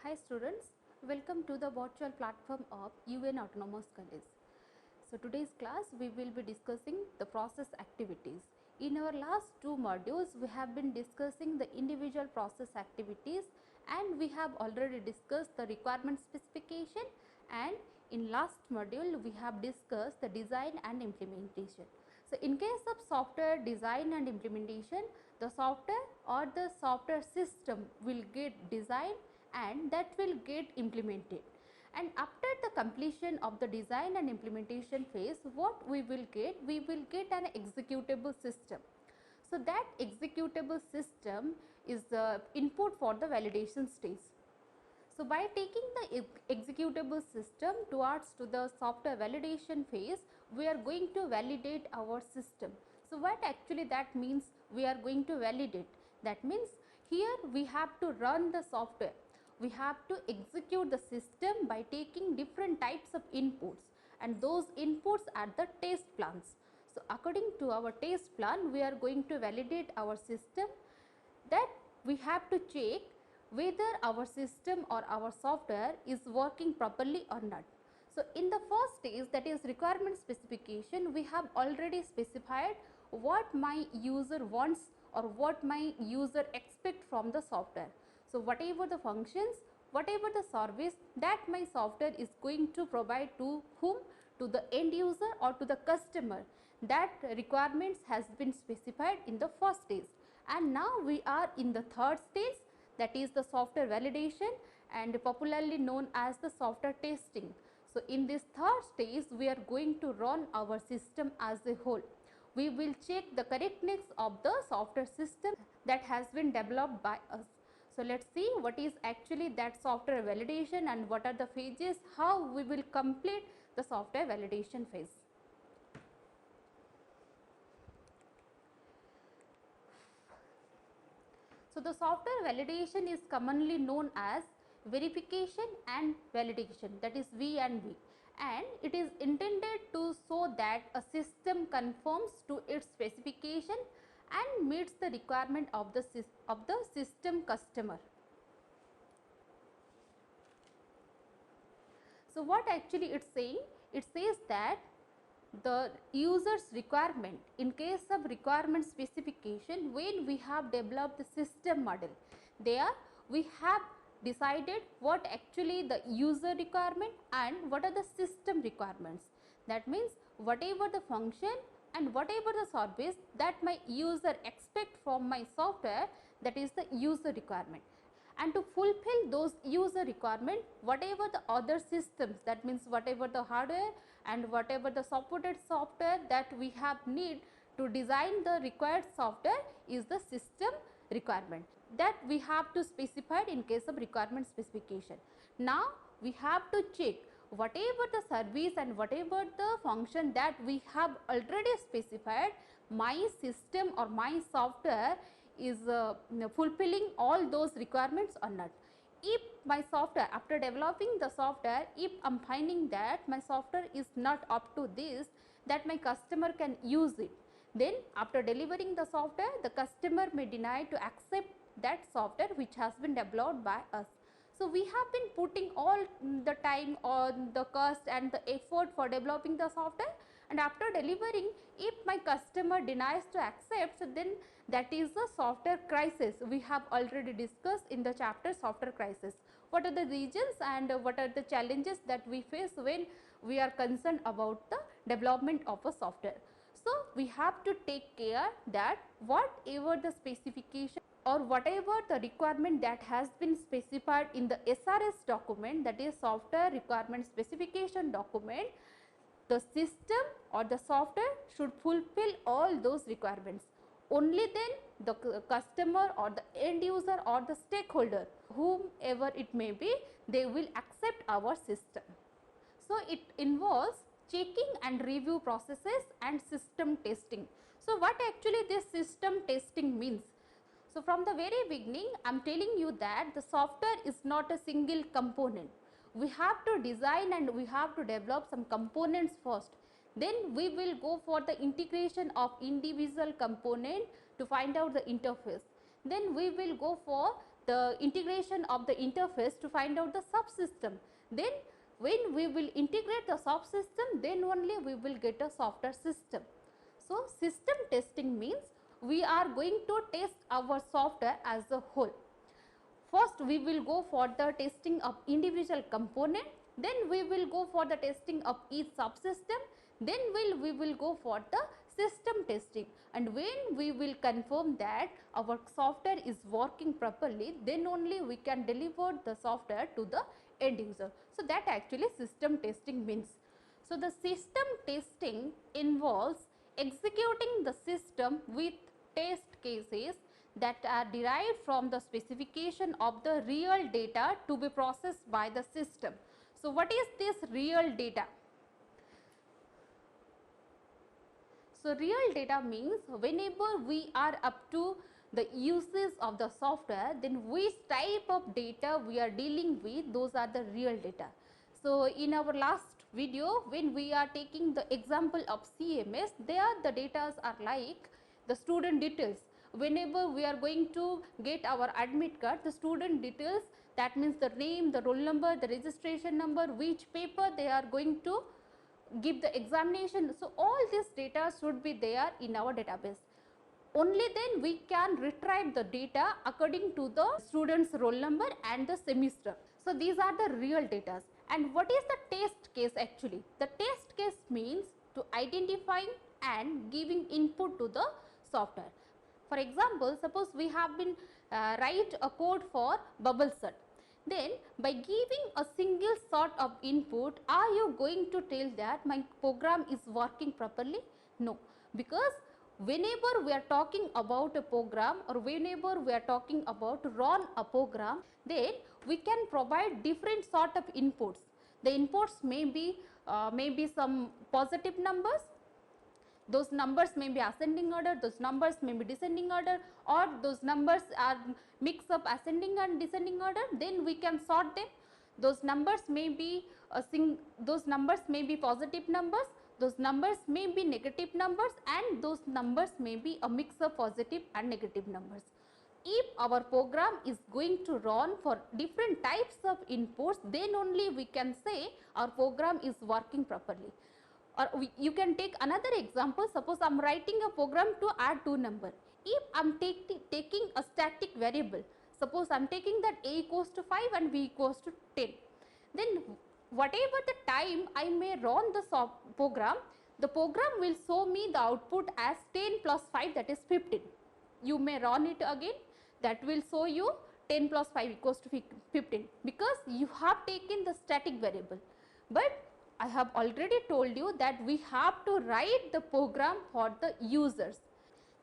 Hi students, welcome to the virtual platform of UN Autonomous College. So today's class we will be discussing the process activities. In our last two modules we have been discussing the individual process activities and we have already discussed the requirement specification, and in last module we have discussed the design and implementation. So in case of software design and implementation, the software or the software system will get designed and that will get implemented, and after the completion of the design and implementation phase, what we will get an executable system. So that executable system is the input for the validation stage. So by taking the executable system towards to the software validation phase, we are going to validate our system. So what actually that means, we are going to validate? That means here we have to run the software. We have to execute the system by taking different types of inputs, and those inputs are the test plans. So according to our test plan, we are going to validate our system, that we have to check whether our system or our software is working properly or not. So in the first stage, that is requirement specification, we have already specified what my user wants or what my user expect from the software. So whatever the functions, whatever the service that my software is going to provide to whom, to the end user or to the customer, that requirements has been specified in the first stage. And now we are in the third stage, that is the software validation and popularly known as the software testing. So in this third stage, we are going to run our system as a whole. We will check the correctness of the software system that has been developed by us. So let's see what is actually that software validation and what are the phases, how we will complete the software validation phase. So the software validation is commonly known as verification and validation, that is V and V, and it is intended to show that a system conforms to its specification and meets the requirement of the system customer. So what actually it's saying? It says that the user's requirement, in case of requirement specification, when we have developed the system model, there we have decided what actually the user requirement and what are the system requirements. That means whatever the function and whatever the service that my user expect from my software, that is the user requirement. And to fulfill those user requirement, whatever the other systems, that means whatever the hardware and whatever the supported software that we have need to design the required software, is the system requirement that we have to specify in case of requirement specification. Now we have to check whatever the service and whatever the function that we have already specified, my system or my software is fulfilling all those requirements or not. If my software, after developing the software, if I am finding that my software is not up to this, that my customer can use it, then after delivering the software, the customer may deny to accept that software which has been developed by us. So we have been putting all the time on the cost and the effort for developing the software, and after delivering, if my customer denies to accept, so then that is the software crisis. We have already discussed in the chapter software crisis. What are the reasons and what are the challenges that we face when we are concerned about the development of a software. So we have to take care that whatever the specification or whatever the requirement that has been specified in the SRS document, that is software requirement specification document, the system or the software should fulfill all those requirements. Only then the customer or the end user or the stakeholder, whomever it may be, they will accept our system. So it involves checking and review processes and system testing. So what actually this system testing means? So from the very beginning, I am telling you that the software is not a single component. We have to design and we have to develop some components first. Then we will go for the integration of individual component to find out the interface. Then we will go for the integration of the interface to find out the subsystem. Then when we will integrate the subsystem, then only we will get a software system. So, system testing means we are going to test our software as a whole. First we will go for the testing of individual component, then we will go for the testing of each subsystem, then we will go for the system testing, and when we will confirm that our software is working properly, then only we can deliver the software to the end user. So, that actually system testing means. So, the system testing involves executing the system with test cases that are derived from the specification of the real data to be processed by the system. So, what is this real data? So, real data means whenever we are up to the uses of the software, then which type of data we are dealing with, those are the real data. So, in our last video, when we are taking the example of CMS, there the data are like the student details. Whenever we are going to get our admit card, the student details, that means the name, the roll number, the registration number, which paper they are going to give the examination. So, all this data should be there in our database. Only then we can retrieve the data according to the student's roll number and the semester. So, these are the real data. And what is the test case actually? The test case means to identifying and giving input to the software. For example, suppose we have been write a code for bubble set. Then by giving a single sort of input, are you going to tell that my program is working properly? No, because whenever we are talking about a program or whenever we are talking about run a program, then we can provide different sort of inputs. The inputs may be some positive numbers. Those numbers may be ascending order, those numbers may be descending order, or those numbers are mix up ascending and descending order, then we can sort them. Those numbers may be positive numbers, those numbers may be negative numbers, and those numbers may be a mix of positive and negative numbers. If our program is going to run for different types of inputs, then only we can say our program is working properly. Or you can take another example. Suppose I am writing a program to add two numbers. If I am taking a static variable, suppose I am taking that a equals to 5 and b equals to 10, then whatever the time I may run the program, the program will show me the output as 10 plus 5, that is 15. You may run it again, that will show you 10 plus 5 equals to 15, because you have taken the static variable. But I have already told you that we have to write the program for the users.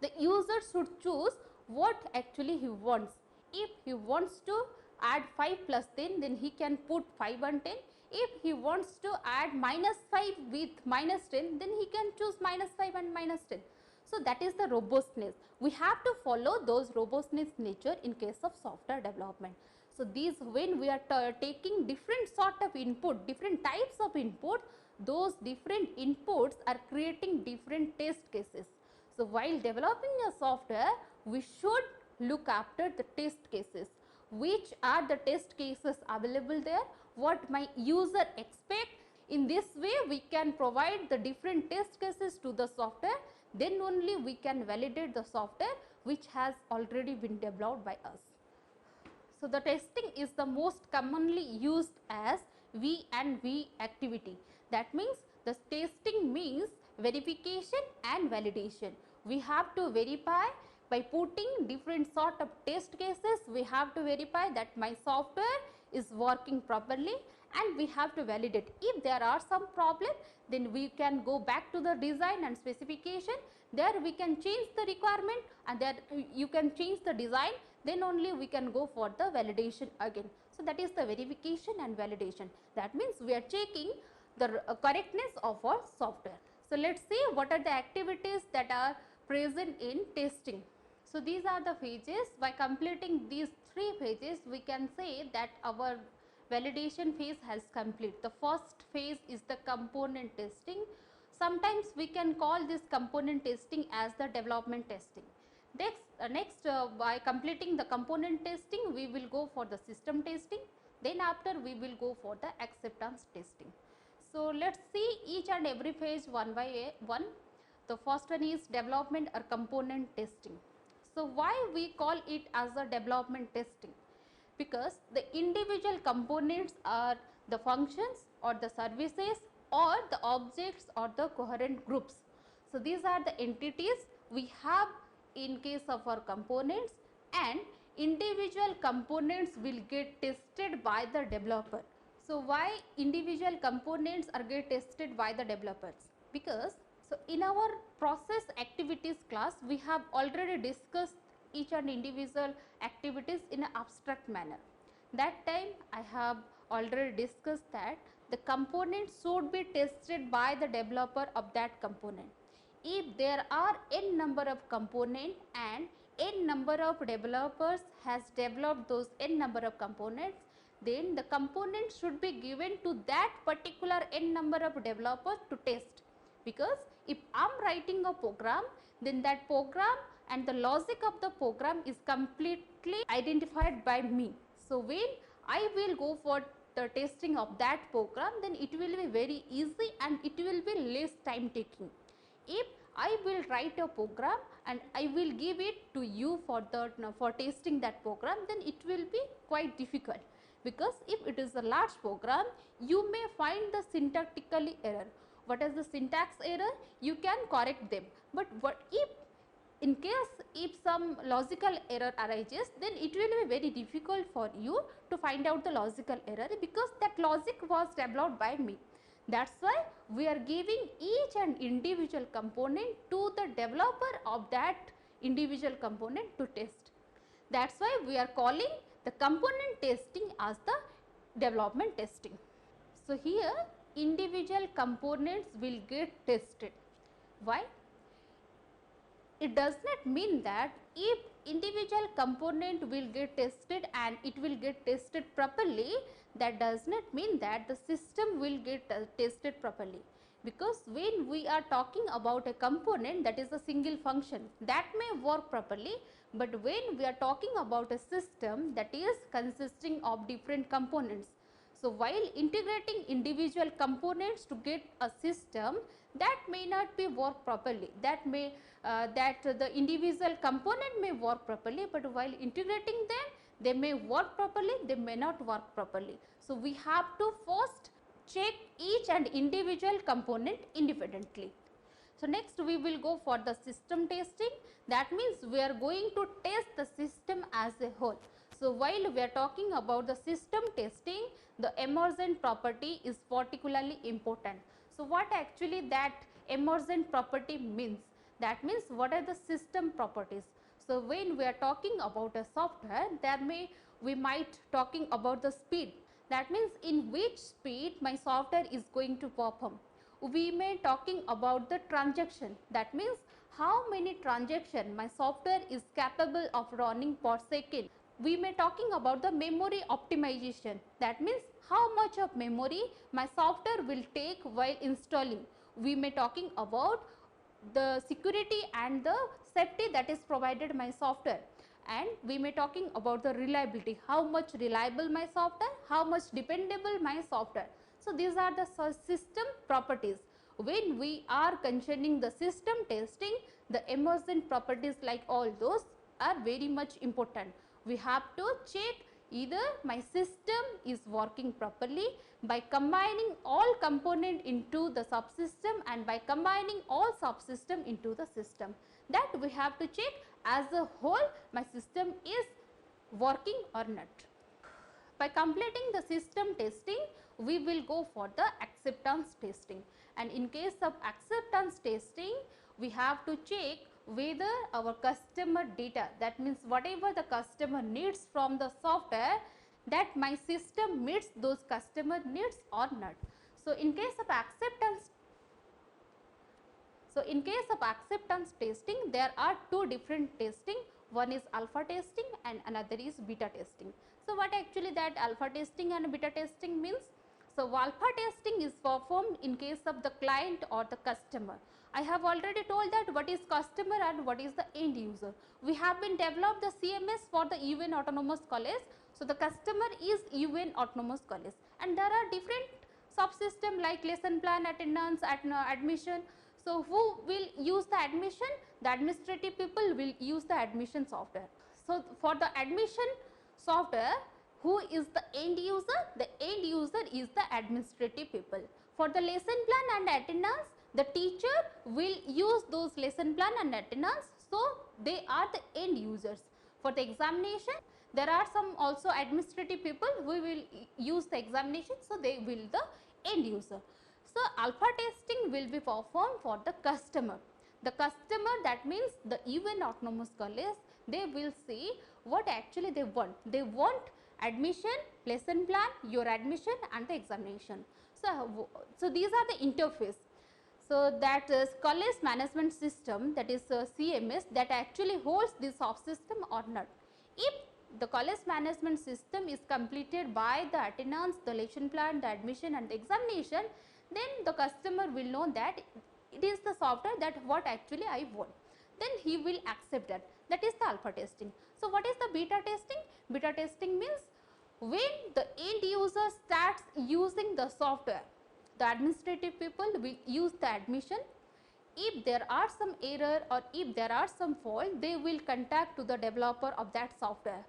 The user should choose what actually he wants. If he wants to add 5 plus 10, then he can put 5 and 10. If he wants to add minus 5 with minus 10, then he can choose minus 5 and minus 10. So, that is the robustness. We have to follow those robustness nature in case of software development. So, these when we are taking different sort of input, different types of input, those different inputs are creating different test cases. So, while developing a software, we should look after the test cases. Which are the test cases available there? What my user expect? In this way, we can provide the different test cases to the software. Then only we can validate the software which has already been developed by us. So, the testing is the most commonly used as V and V activity. That means the testing means verification and validation. We have to verify by putting different sort of test cases. We have to verify that my software is working properly, and we have to validate. If there are some problem, then we can go back to the design and specification. There we can change the requirement, and there you can change the design, then only we can go for the validation again. So, that is the verification and validation. That means we are checking the correctness of our software. So, let us see what are the activities that are present in testing. So, these are the phases. By completing these 3 phases, we can say that our validation phase has complete. The first phase is the component testing. Sometimes we can call this component testing as the development testing. By completing the component testing, we will go for the system testing. Then after we will go for the acceptance testing. So let's see each and every phase one by one. The first one is development or component testing. So why we call it as a development testing? Because the individual components are the functions or the services or the objects or the coherent groups. So these are the entities we have in case of our components, and individual components will get tested by the developer. So why individual components are get tested by the developers? Because so in our process activities class, we have already discussed each and individual activities in an abstract manner. That time I have already discussed that the component should be tested by the developer of that component. If there are n number of components and n number of developers has developed those n number of components, then the component should be given to that particular n number of developers to test. Because if I am writing a program, then that program and the logic of the program is completely identified by me. So when I will go for the testing of that program, then it will be very easy and it will be less time taking. If I will write a program and I will give it to you for testing that program, then it will be quite difficult. Because if it is a large program, you may find the syntactically error. What is the syntax error? You can correct them. But what if in case if some logical error arises, then it will be very difficult for you to find out the logical error, because that logic was developed by me. That's why we are giving each and individual component to the developer of that individual component to test. That's why we are calling the component testing as the development testing. So here individual components will get tested. Why? It does not mean that if individual component will get tested and it will get tested properly, that does not mean that the system will get tested properly. Because when we are talking about a component that is a single function, that may work properly, but when we are talking about a system that is consisting of different components, so while integrating individual components to get a system, that may not be work properly, that the individual component may work properly, but while integrating them, they may work properly, they may not work properly. So we have to first check each and individual component independently. So next we will go for the system testing. That means we are going to test the system as a whole. So while we are talking about the system testing, the emergent property is particularly important. So what actually that emergent property means? That means what are the system properties? So when we are talking about a software, we might talking about the speed. That means in which speed my software is going to perform. We may talking about the transaction. That means how many transaction my software is capable of running per second. We may talking about the memory optimization. That means how much of memory my software will take while installing. We may talking about the security and the safety that is provided my software, and we may talking about the reliability, how much reliable my software, how much dependable my software. So these are the system properties. When we are concerning the system testing, the emergent properties like all those are very much important. We have to check either my system is working properly by combining all component into the subsystem and by combining all subsystem into the system. That we have to check as a whole my system is working or not. By completing the system testing, we will go for the acceptance testing, and in case of acceptance testing, we have to check whether our customer data, that means whatever the customer needs from the software, that my system meets those customer needs or not. So in case of acceptance testing, there are two different testing. One is alpha testing and another is beta testing. So what actually that alpha testing and beta testing means? So alpha testing is performed in case of the client or the customer. I have already told that what is customer and what is the end user. We have been developed the CMS for the UN Autonomous College. So, the customer is UN Autonomous College, and there are different subsystem like lesson plan, attendance, admission. So, who will use the admission? The administrative people will use the admission software. So, for the admission software, who is the end user? The end user is the administrative people. For the lesson plan and attendance, the teacher will use those lesson plan and attendance. So, they are the end users. For the examination, there are some also administrative people who will use the examination. So, they will the end user. So, alpha testing will be performed for the customer. The customer, that means the UN Autonomous College, they will see what actually they want. They want admission, lesson plan, your admission and the examination. So these are the interface. So, that is college management system, that is CMS, that actually holds this subsystem or not. If the college management system is completed by the attendance, the lesson plan, the admission and the examination, then the customer will know that it is the software that what actually I want. Then he will accept that. That is the alpha testing. So, what is the beta testing? Beta testing means when the end user starts using the software, the administrative people will use the admission. If there are some error or if there are some fault, they will contact to the developer of that software.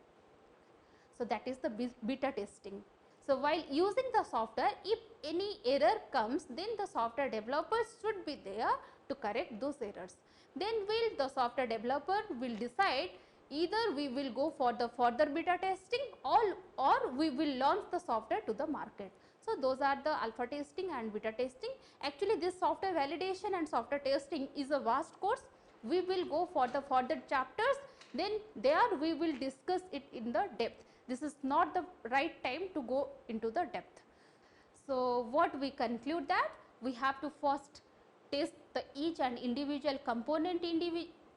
So, that is the beta testing. So, while using the software, if any error comes, then the software developers should be there to correct those errors. Then the software developer will decide either we will go for the further beta testing or we will launch the software to the market. So, those are the alpha testing and beta testing. Actually, this software validation and software testing is a vast course. We will go for the further chapters, then there we will discuss it in the depth. This is not the right time to go into the depth. So, what we conclude that we have to first test the each and individual component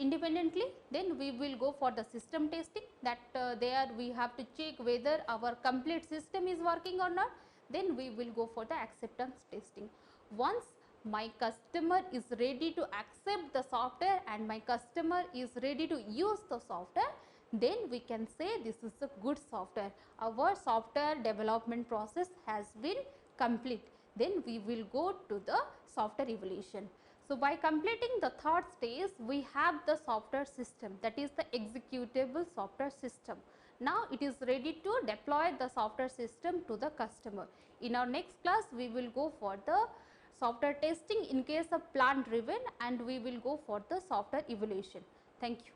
independently, then we will go for the system testing, that there we have to check whether our complete system is working or not, then we will go for the acceptance testing. Once my customer is ready to accept the software and my customer is ready to use the software, then we can say this is a good software. Our software development process has been complete. Then we will go to the software evaluation. So, by completing the third stage, we have the software system, that is the executable software system. Now, it is ready to deploy the software system to the customer. In our next class, we will go for the software testing in case of plant driven, and we will go for the software evaluation. Thank you.